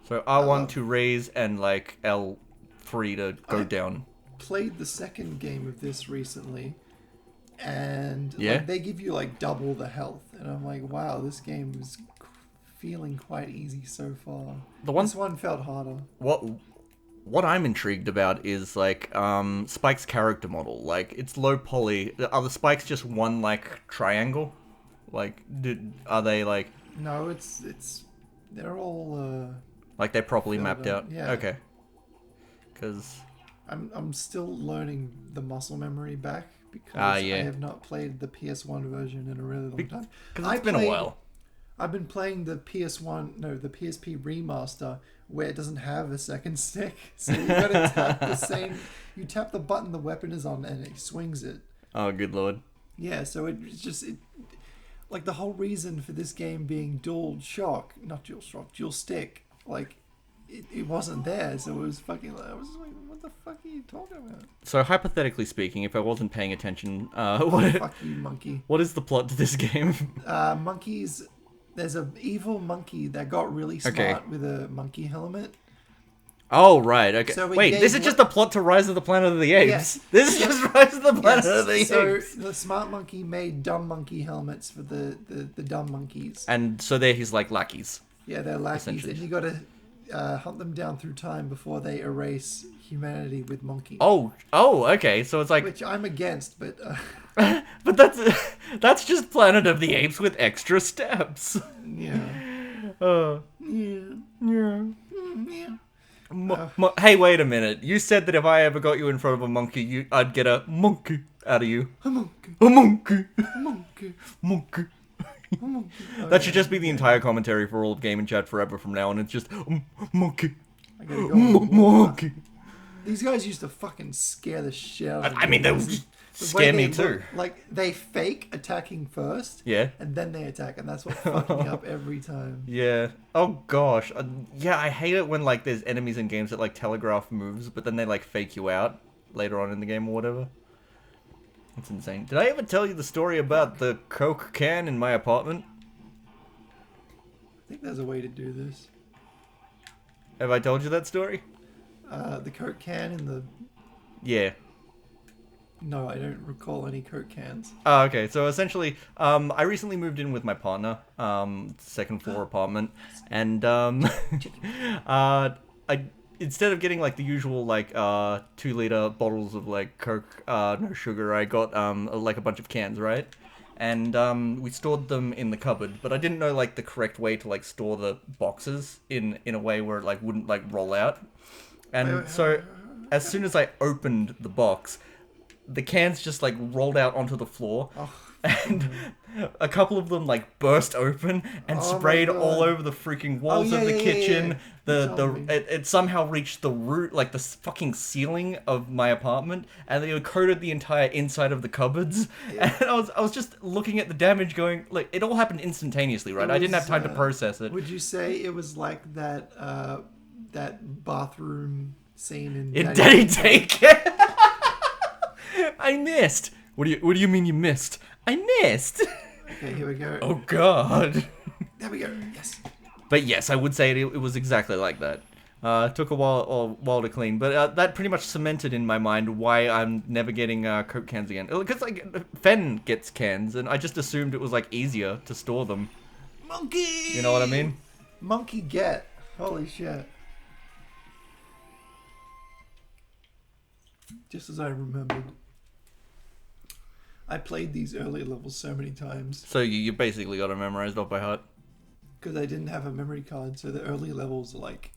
So R1 to raise and like L3 to go down. Played the second game of this recently, and Yeah? like, they give you like double the health, and I'm like, wow, this game is feeling quite easy so far. This one felt harder. What I'm intrigued about is like Spike's character model. Like it's low poly. Are the spikes just one like triangle? Like are they like No, it's they're all like they're properly filled mapped up. out? Yeah. Okay. Cuz I'm still learning the muscle memory back because yeah. I have not played the PS1 version in a really long time. Cuz it's been a while. I've been playing the the PSP remaster where it doesn't have a second stick. So you gotta tap you tap the button the weapon is on and it swings it. Oh, good lord. Yeah, so like the whole reason for this game being dual stick, like it wasn't there, so it was fucking like, I was like, what the fuck are you talking about? So hypothetically speaking, if I wasn't paying attention, Fuck you, monkey. what is the plot to this game? Monkeys. There's an evil monkey that got really smart with a monkey helmet. Oh, right. Okay. So wait, this is just the plot to Rise of the Planet of the Apes. Yes. This is just Rise of the Planet of the So Apes. the smart monkey made dumb monkey helmets for the dumb monkeys. And so they're his, like, lackeys. Yeah, they're lackeys, and you gotta hunt them down through time before they erase humanity with monkeys. Oh, okay. So it's like... Which I'm against, but... but that's just Planet of the Apes with extra steps. Yeah. Yeah. Hey, wait a minute. You said that if I ever got you in front of a monkey, I'd get a monkey out of you. A monkey. A monkey. A monkey. Monkey. A monkey. That should just be the entire commentary for all of Game and Chat forever from now on. It's just monkey. I gotta go on the Monkey. These guys used to fucking scare the shit out of me. I mean, they would scare me too. Like, they fake attacking first. Yeah. And then they attack, and that's what fucked me up every time. Yeah. Oh gosh. Yeah, I hate it when like there's enemies in games that like telegraph moves, but then they like fake you out later on in the game or whatever. It's insane. Did I ever tell you the story about the Coke can in my apartment? I think there's a way to do this. Have I told you that story? The Coke can in the... Yeah. No, I don't recall any Coke cans. Oh, okay. So essentially, I recently moved in with my partner, second floor apartment, and I instead of getting like the usual like 2-liter bottles of like Coke, no sugar, I got like a bunch of cans, right? And we stored them in the cupboard, but I didn't know like the correct way to like store the boxes in a way where it like wouldn't like roll out. And so as soon as I opened the box, the cans just like rolled out onto the floor, and a couple of them like burst open and sprayed all over the freaking walls of the kitchen. It somehow reached the root, like the fucking ceiling of my apartment, and they coated the entire inside of the cupboards. And I was just looking at the damage, going like it all happened instantaneously, right? I didn't have time to process it. Would you say it was like that that bathroom scene in Daddy Daycare? I missed. What do you mean you missed? I missed. Okay, here we go. Oh god. There we go. Yes. But yes, I would say it was exactly like that. It took a while to clean, but that pretty much cemented in my mind why I'm never getting Coke cans again. Because like Fen gets cans, and I just assumed it was like easier to store them. Monkey. You know what I mean? Monkey get. Holy shit. Just as I remembered. I played these early levels so many times. So you basically got it memorized off by heart. Because I didn't have a memory card, so the early levels are like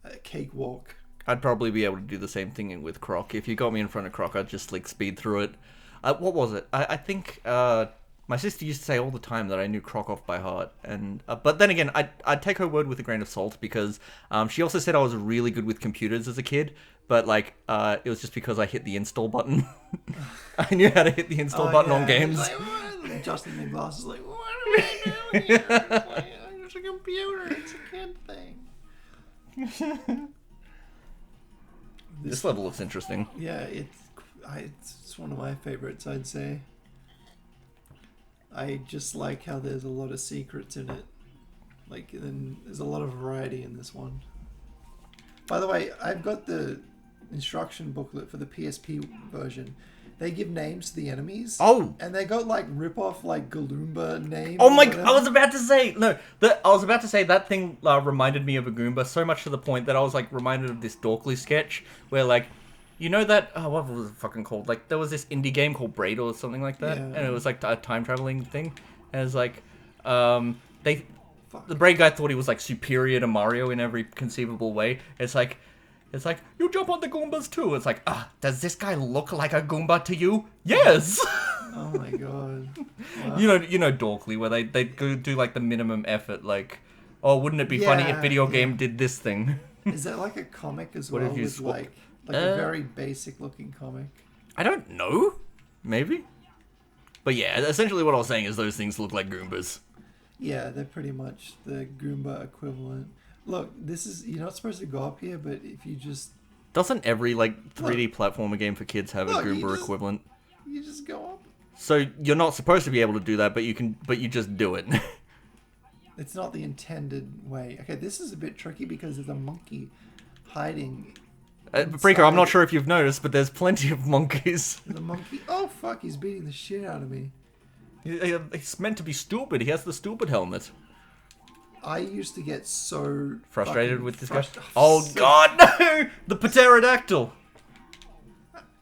a cakewalk. I'd probably be able to do the same thing with Croc. If you got me in front of Croc, I'd just like speed through it. What was it? I think my sister used to say all the time that I knew Croc off by heart, and but then again, I'd take her word with a grain of salt because she also said I was really good with computers as a kid, but like it was just because I hit the install button. I knew how to hit the install button on games. Like, Justin in glasses like, what am I doing here? It's a computer. It's a kid thing. This level looks interesting. Yeah, it's one of my favorites, I'd say. I just like how there's a lot of secrets in it. Like, then there's a lot of variety in this one. By the way, I've got the instruction booklet for the PSP version. They give names to the enemies. Oh! And they got like rip-off like Galumba names. Oh my! I was about to say that thing reminded me of a Goomba so much to the point that I was like reminded of this Dorkly sketch where like, you know that what was it fucking called? Like there was this indie game called Braid or something like that, and it was like a time traveling thing. And it was like, the Braid guy thought he was like superior to Mario in every conceivable way. It's like you jump on the Goombas too. It's like, does this guy look like a Goomba to you? Yes. Oh my god. Wow. You know Dorkly, where they do like the minimum effort, like, oh, wouldn't it be funny if video game did this thing? Is that like a comic as What well? if you With like a very basic looking comic? I don't know. Maybe. But yeah, essentially what I was saying is those things look like Goombas. Yeah, they're pretty much the Goomba equivalent. Look, you're not supposed to go up here, but if you just... Doesn't every, like, 3D platformer game for kids have a Goomba equivalent? You just go up. So, you're not supposed to be able to do that, but you just do it. It's not the intended way. Okay, this is a bit tricky because there's a monkey hiding. Freako, I'm not sure if you've noticed, but there's plenty of monkeys. The monkey... Oh, fuck, he's beating the shit out of me. He's meant to be stupid. He has the stupid helmet. I used to get so frustrated with this guy. Oh god, no! The pterodactyl.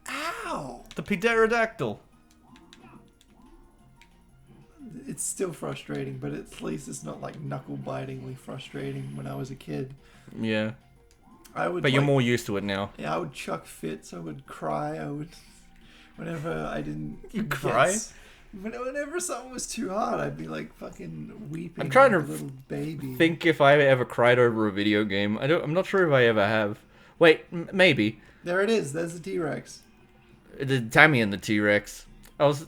Ow! The pterodactyl. It's still frustrating, but at least it's not like knuckle-bitingly frustrating when I was a kid. Yeah. But you're more used to it now. Yeah, I would chuck fits. I would cry. Whenever I didn't. You cry? Whenever something was too hard, I'd be like fucking weeping. I'm trying like to a little baby. Think if I ever cried over a video game. I'm not sure if I ever have. Wait, maybe. There it is. There's the T-Rex. The Tammy and the T-Rex. I was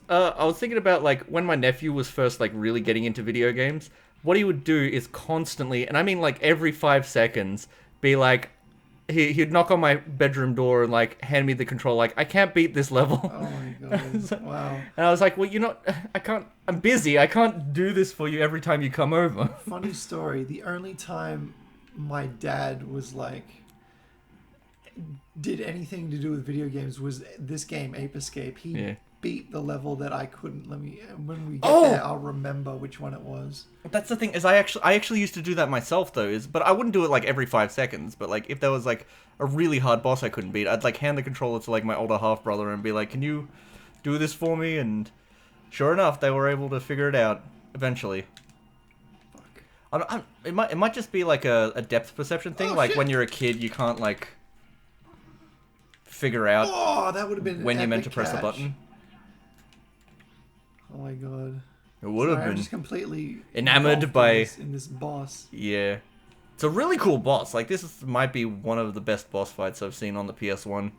thinking about like when my nephew was first like really getting into video games. What he would do is constantly, and I mean like every 5 seconds, be like, he'd knock on my bedroom door and like hand me the controller, like, I can't beat this level. Oh my god. Wow. And I was like, well, I'm busy. I can't do this for you every time you come over. Funny story. The only time my dad was like, did anything to do with video games was this game, Ape Escape. He beat the level that I couldn't. When we get there, I'll remember which one it was. That's the thing, is I actually used to do that myself though, but I wouldn't do it like every 5 seconds, but like if there was like a really hard boss I couldn't beat, I'd like hand the controller to like my older half brother and be like, can you do this for me? And sure enough, they were able to figure it out eventually. Fuck. It might just be like a depth perception thing, like when you're a kid you can't like figure out that would have been when you're meant to catch. press the button. Oh my god. It would have I'm been just completely enamored by in this boss. Yeah. It's a really cool boss. Like this might be one of the best boss fights I've seen on the PS1.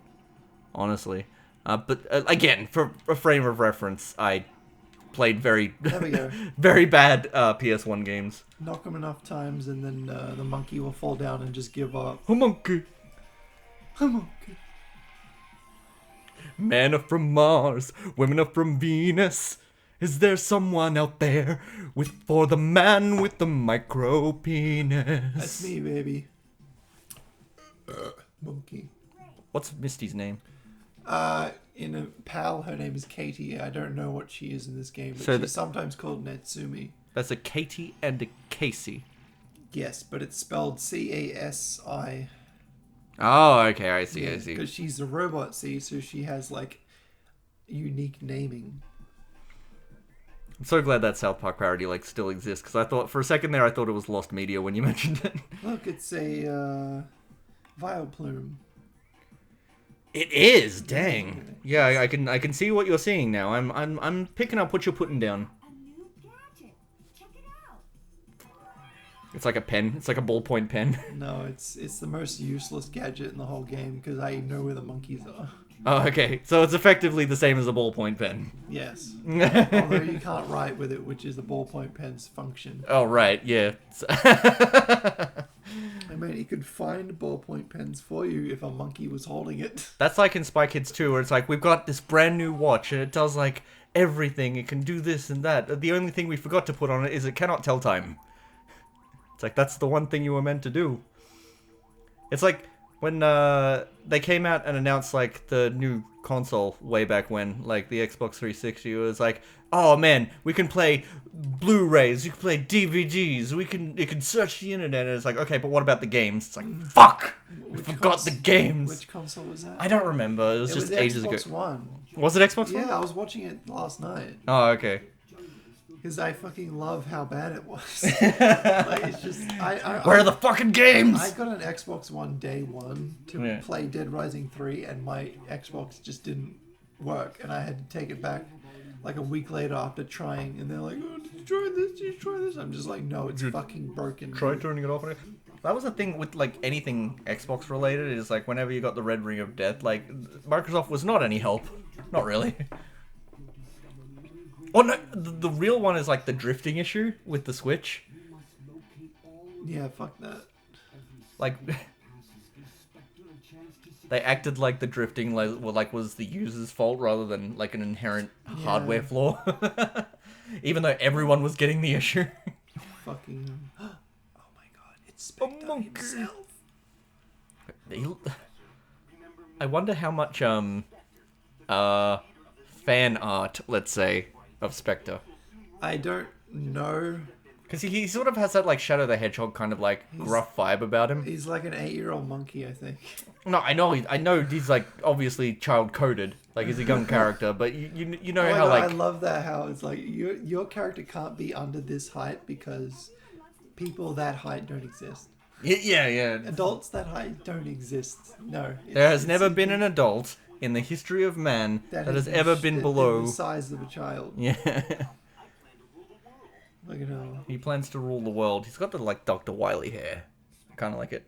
Honestly. But again, for a frame of reference, I played very there we go. very bad PS1 games. Knock him enough times and then the monkey will fall down and just give up. A monkey. A monkey. Men are from Mars, women are from Venus. Is there someone out there for the man with the micro penis? That's me, baby. Monkey. What's Misty's name? In a pal, her name is Katie. I don't know what she is in this game, but So she's sometimes called Natsumi. That's a Katie and a Casey. Yes, but it's spelled Casi. Oh, okay, I see. Because she's a robot, so she has like unique naming. I'm so glad that South Park parody like still exists, because I thought for a second there I thought it was lost media when you mentioned it. Look, it's a Vileplume. It is, dang. Yeah, I can see what you're seeing now. I'm picking up what you're putting down. It's like a pen. It's like a ballpoint pen. No, it's the most useless gadget in the whole game because I know where the monkeys are. Oh, okay. So it's effectively the same as a ballpoint pen. Yes. Although you can't write with it, which is the ballpoint pen's function. Oh, right. Yeah. I mean, it could find ballpoint pens for you if a monkey was holding it. That's like in Spy Kids 2, where it's like, we've got this brand new watch, and it does, like, everything. It can do this and that. The only thing we forgot to put on it is it cannot tell time. It's like, that's the one thing you were meant to do. It's like, when they came out and announced like the new console way back when, like the Xbox 360, it was like, oh man, we can play Blu-rays, you can play DVDs, you can search the internet, and it's like, okay, but what about the games? It's like, fuck, we forgot the games. Which console was that? I don't remember. It was just ages Xbox ago. One. Was it Xbox One? Yeah, I was watching it last night. Oh, okay. Because I fucking love how bad it was. Like, it's just... Where are the fucking games? I got an Xbox One day one to play Dead Rising 3, and my Xbox just didn't work, and I had to take it back like a week later after trying, and they're like, oh, did you try this? Did you try this? I'm just like, no, it's fucking broken. Try turning it off. That was the thing with like anything Xbox related, is like whenever you got the red ring of death, like Microsoft was not any help. Not really. Oh no, the real one is like the drifting issue with the Switch. Yeah, fuck that. Like, they acted like the drifting was the user's fault rather than like an inherent hardware flaw. Even though everyone was getting the issue. Fucking. Oh my god, it's Spectre himself. I wonder how much fan art, let's say, of Spectre. I don't know. Because he sort of has that like Shadow the Hedgehog kind of like gruff vibe about him. He's like an 8-year-old monkey, I think. No, I know he's like obviously child coded, like he's a young character, but you know how God, like I love that how it's like your character can't be under this height because people that height don't exist. Yeah. Adults that height don't exist. No. There has never been an adult in the history of man that has ever been below the size of a child. Yeah. Look at how He plans to rule the world. He's got the like Dr. Wily hair. I kind of like it.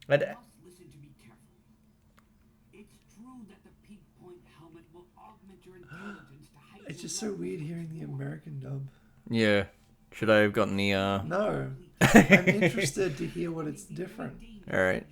Listen to me carefully. It's true that the peak point helmet will augment your intelligence to heighten. it's just so weird hearing the American dub. Yeah. Should I have gotten the No. I'm interested to hear what it's different. All right.